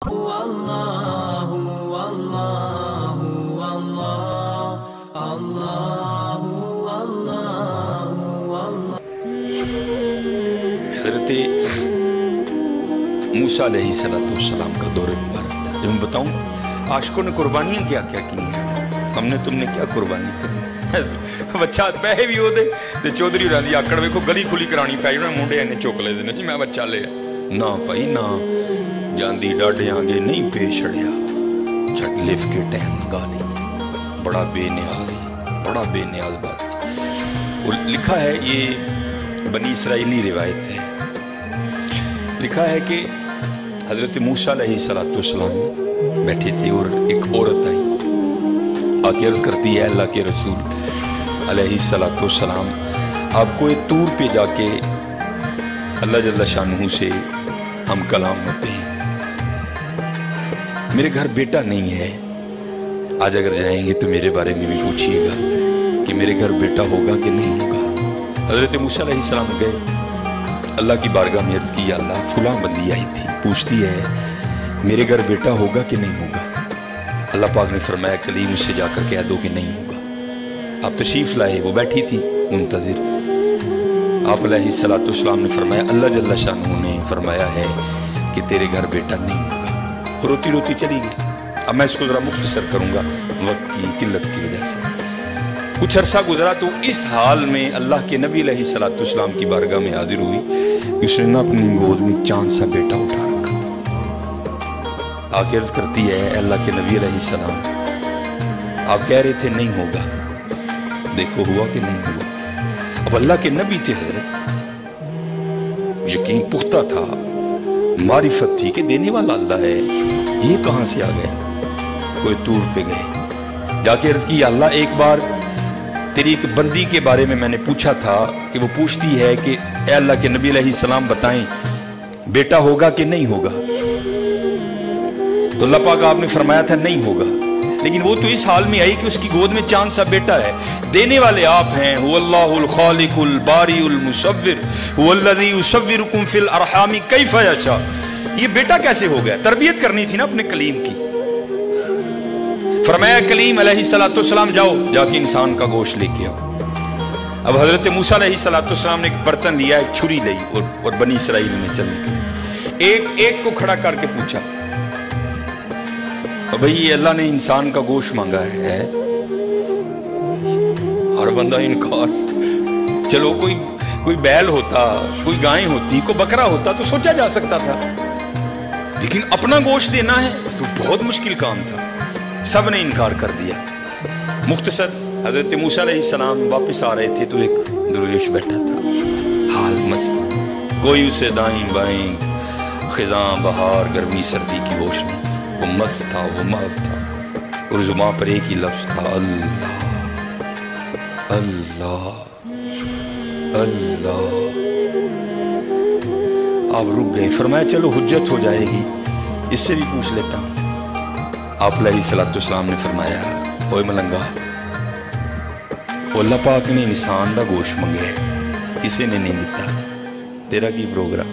हज़रत मूसा अलैहिस्सलाम का दौर मुबारक था। जो मैं बताऊँ आशिकों ने कुर्बानियाँ क्या क्या की हैं, हमने तुमने क्या कुर्बानी करी। बच्चा पैसे भी होते ते चौधरी होरां दी आकड़ वेखो गली खुली करानी पै जाना, मुंडे इन्ने चुक ले देने जी मैं बच्चा लिया ना भाई ना, जांदी डाढ़े आगे नहीं पे छड़िया, झट लिफ के टाइम लगा नहीं, बड़ा बेनियाज बात। लिखा है, ये बनी इसराइली रिवायत है, लिखा है कि हजरत मूसा अलैहिस्सलाम बैठे थे और एक औरत आई आके अर्ज करती है, अल्लाह के रसूल अलैहिस्सलाम आपको एक तूर पे जाके अल्लाह जल्ला शानहू से हम कलाम होते हैं, मेरे घर बेटा नहीं है, आज अगर जाएंगे तो मेरे बारे में भी पूछिएगा कि मेरे घर बेटा होगा कि नहीं होगा। हजरत मूसा अलैहिस्सलाम गए, अल्लाह की बारगाह में अर्ज की, अल्लाह फुलां बंदी आई थी पूछती है मेरे घर बेटा होगा कि नहीं होगा। अल्लाह पाक ने फरमाया कलीम उससे जाकर कह दो कि नहीं होगा। आप तशरीफ लाए, वो बैठी थी मुंतजिर, आप अलैहिस्सलाम ने फरमाया अल्लाह जल्ला शानहू ने फरमाया है कि तेरे घर बेटा नहीं होगा। रोती रोती चली गई। अब मैं इसको जरा मुख्तसर करूंगा वक्त की किल्लत की वजह से। कुछ अरसा गुजरा तो इस हाल में अल्लाह के नबी अलैहिस्सलाम की बारगाह में हाजिर हुई, उसने ना अपनी गोद में चांद सा बेटा उठा रखा। आके अर्ज करती है अल्लाह के नबी अलैहिस्सलाम आप कह रहे थे नहीं होगा, देखो हुआ कि नहीं हुआ। अब अल्लाह के नबी थे हजरत, यकीन पुख्ता था, मारिफत थी कि देने वाला अल्लाह है, ये कहां से आ गया। कोई तूर पे गए, जाके अर्ज की अल्लाह एक बार तेरी एक बंदी के बारे में मैंने पूछा था कि वो पूछती है कि ए अल्लाह के नबी अलैहिस्सलाम बताएं बेटा होगा कि नहीं होगा। तो अल्लाह पाक आपने फरमाया था नहीं होगा, लेकिन वो तो इस हाल में आई कि उसकी गोद में चांद सा बेटा है। देने वाले आप हैं, हुवल्लाहुल खालिकुल बारिउल मुसव्विर हुवल्लज़ी युसव्विरुकुम फिल अरहामी कैफ़ यशा। ये बेटा कैसे हो गया? तरबियत करनी थी ना अपने कलीम की। फरमाया कलीम अलैहिस्सलाम जाओ जाके इंसान का गोश्त लेके आओ। अब हजरत मूसा अलैहिस्सलाम ने एक बर्तन लिया, एक छुरी ली और बनी इसराइल में चल निकले। एक को खड़ा करके पूछा भाई ये अल्लाह ने इंसान का गोश्त मांगा है। हर बंदा इनकार। चलो कोई बैल होता, कोई गाय होती, कोई बकरा होता तो सोचा जा सकता था, लेकिन अपना गोश्त देना है तो बहुत मुश्किल काम था। सब ने इनकार कर दिया। मुख्तसर हजरत मूसा अलैहिस्सलाम वापस आ रहे थे तो एक दरवेश बैठा था, हाल मस्त, कोई उसे दाएं बाएं खिज़ां बहार गर्मी सर्दी की होश नहीं थी। वो मस्त था, वो मस्त था, और जुबान पर एक ही लफ्ज था अल्लाह अल्लाह अल्लाह। आप रुक गए, फरमाया चलो हुज्जत हो जाएगी, इससे भी पूछ लेता हूं। आप अलैहिस्सलाम ने फरमाया ओए मलंगा, अल्लाह पाक ने इंसान का गोश्त मंगे, किसी ने नहीं दिता, तेरा की प्रोग्राम।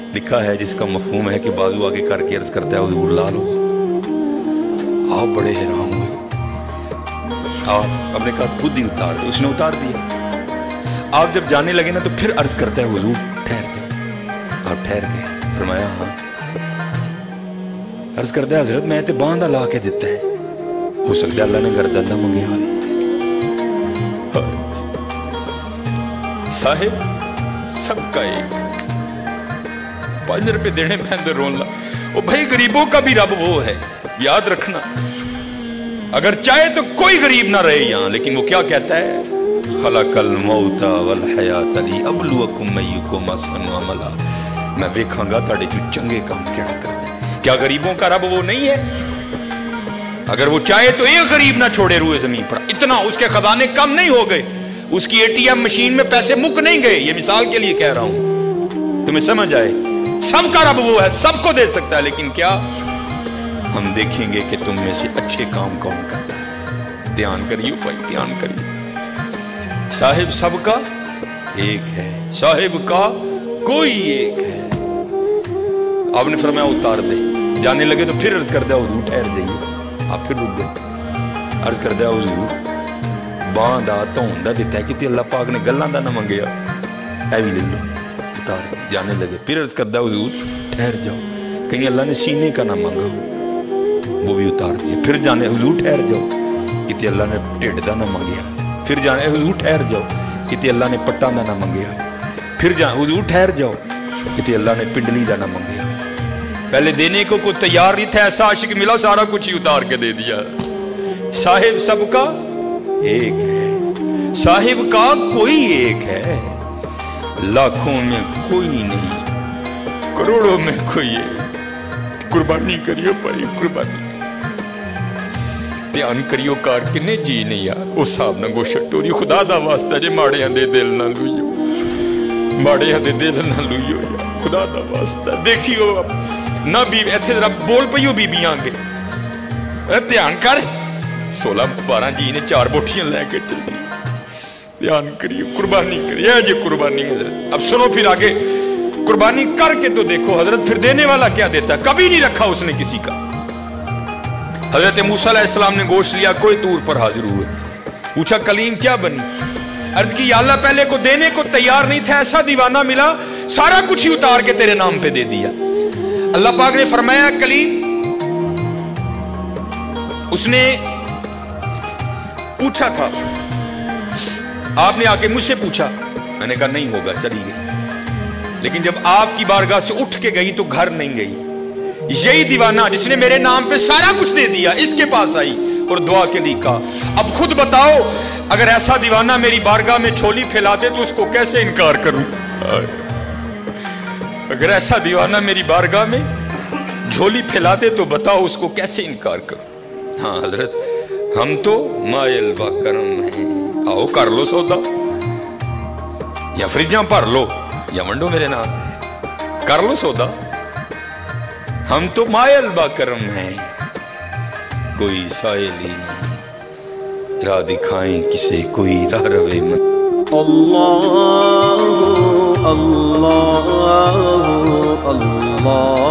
लिखा है जिसका मफहूम है कि बाजू आगे करके अर्ज करता है हुजूर ला लो। आप बड़े हैरान हुए, आपने कहा खुद ही उतार दो, उसने उतार दिया। आप जब जाने लगे ना तो फिर अर्ज करता है हुजूर ठहर गए। आप ठहर गए, फरमाया हाँ। अर्ज करता है हजरत मैं तो बांधा ला के दिता है, हो सकता है अल्लाह ने गर्दन ना मंगे। साहिब सबका एक 5 रुपए देने में अंदर रोना। वो भाई गरीबों का भी रब वो है, याद रखना। अगर चाहे तो कोई गरीब ना रहे यहां, लेकिन वो क्या कहता है खलकल मौता वल हयात लिअब्लुवकुम अय्युकुम अहसनु अमला। मैं वेखांगा ताड़े चो चंगे काम क्या करते। क्या गरीबों का रब वो नहीं है? अगर वो चाहे तो एक गरीब ना छोड़े रूए जमीन पर। इतना उसके खजाने कम नहीं हो गए, उसकी एटीएम मशीन में पैसे मुक नहीं गए। ये मिसाल के लिए कह रहा हूं, तुम्हें समझ आए। सबका रब वो है, सबको दे सकता है, लेकिन क्या हम देखेंगे कि तुम में से अच्छे काम कौन करता है। ध्यान करिए भाई, ध्यान करिए। साहिब सबका एक है, साहिब का कोई एक है। आपने फरमाया उतार दे, जाने लगे तो फिर अर्ज कर दिया हुजूर ठहर जाइए। आप फिर रुक गए। अर्ज कर दिया हुजूर बांह दा धोन दा दिता है कि अल्लाह पाक ने गल्लां दा ना मंगया, ऐ भी ले लो। उतार जाने लगे। फिर अर्ज कर दिया हुजूर ठहर जाओ, कहीं अल्लाह ने सीने का ना मांगा, वो भी उतार दिया। फिर जाने हुजूर ठहर जाओ, कि अल्लाह ने ढिड दा ना मंगया। फिर जाने हुजूर ठहर जाओ, कि अल्लाह ने पट्टां दा ना मंगया। फिर जा हुजूर ठहर जाओ, कि अल्लाह ने पिंडली दा ना मंगया। पहले देने को कोई तैयार नहीं था, ऐसा आशिक मिला सारा कुछ ही उतार के दे दिया। साहिब सबका एक है, साहिब का कोई एक है, लाखों में कोई नहीं, करोड़ों में कोई है। कुर्बानी करियो भाई, कुर्बानी ध्यान करियो। कार किन्ने जी नहीं यार उस हिसाब न गो छट्टो। खुदा दा वास्ता जे माड़ियां दे दिल ना लुइयो, माड़ियां दे दिल ना लुइयो यार, खुदा दा वास्ता। देखियो ना भी इत्थे जरा बोल पईयो बीबियां अगे, ध्यान कर। 16-12 जी ने 4 बोटियां लैके चल। ध्यान करियो, कुर्बानी करिए जी, कुर्बानी हजरत। अब सुनो फिर आगे, कुर्बानी करके तो देखो हजरत फिर देने वाला क्या देता। कभी नहीं रखा उसने किसी का। हजरत मूसा अलैहिस्सलाम ने गोश्त लिया, कोई दूर पर हाजिर हुए। पूछा कलीम क्या बनी? अर्ज की या अल्लाह पहले को देने को तैयार नहीं था, ऐसा दीवाना मिला सारा कुछ ही उतार के तेरे नाम पे दे दिया। अल्लाह पाक ने फरमाया कलीम, उसने पूछा था, आपने आके मुझसे पूछा, मैंने कहा नहीं होगा, चली गई। लेकिन जब आपकी बारगाह से उठ के गई तो घर नहीं गई। यही दीवाना जिसने मेरे नाम पे सारा कुछ दे दिया, इसके पास आई और दुआ के लिए कहा। अब खुद बताओ, अगर ऐसा दीवाना मेरी बारगाह में झोली फैला दे तो उसको कैसे इनकार करूं? अगर ऐसा दीवाना मेरी बारगाह में झोली फैला दे तो बताओ उसको कैसे इनकार करूं? हाँ हजरत, हम तो मायल बा करम है, आओ कर लो सौदा, या फ्रिजां भर लो या वंडो मेरे नाम, कर लो सौदा। हम तो मायल बा करम है, कोई साइली राह दिखाएं किसे, कोई राह रवे मत। अल्लाह अल्लाह अल्लाह